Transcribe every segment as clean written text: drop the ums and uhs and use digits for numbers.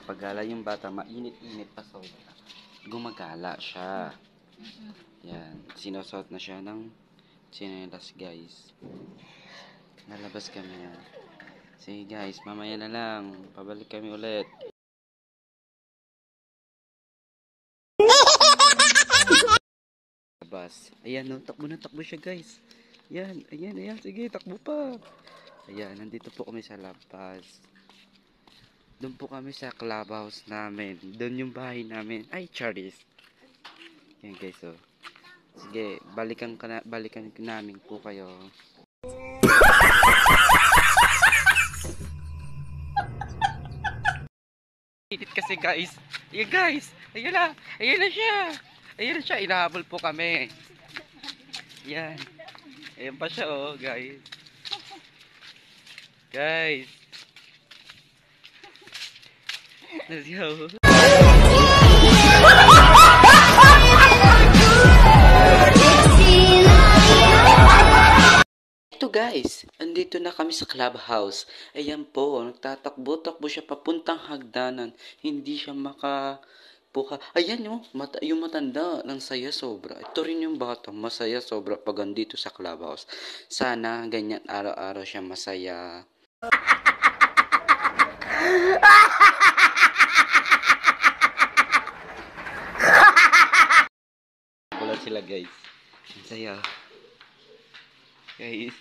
pagala yung bata, mainit-init pa sobra. Gumagala siya. Yan. Sinusot na siya ng tsinelas, guys. Nalabas kami yan. Sige guys, mamaya na lang. Pabalik kami ulit. Labas. Ayan, no, takbo siya guys. Yan, ayan. Sige, takbo pa. Ayan, nandito po kami sa labas. Doon po kami sa clubhouse namin. Doon yung bahay namin. Ay, Charis. Yan guys, oh. Sige, balikan namin po kayo. Init kasi guys. Ayan guys. Ayan na siya. Inahabol po kami. Yan. Ayan pa siya, oh, guys. Guys. Let's go. Ito guys, andito na kami sa clubhouse. Ayan po, nagtatakbo-takbo siya papuntang hagdanan. Hindi siya makapuka. Ayan yung matanda, ng saya sobra. Ito rin yung bata, masaya sobra pag andito sa clubhouse. Sana ganyan araw-araw siya masaya. Wala sila guys. Ang saya. Guys.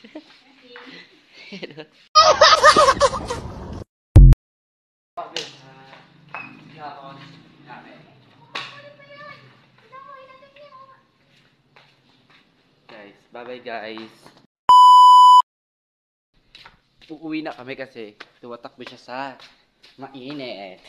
Guys, bye-bye guys. Uuwi na kami kasi tumatakbo siya sa mainit.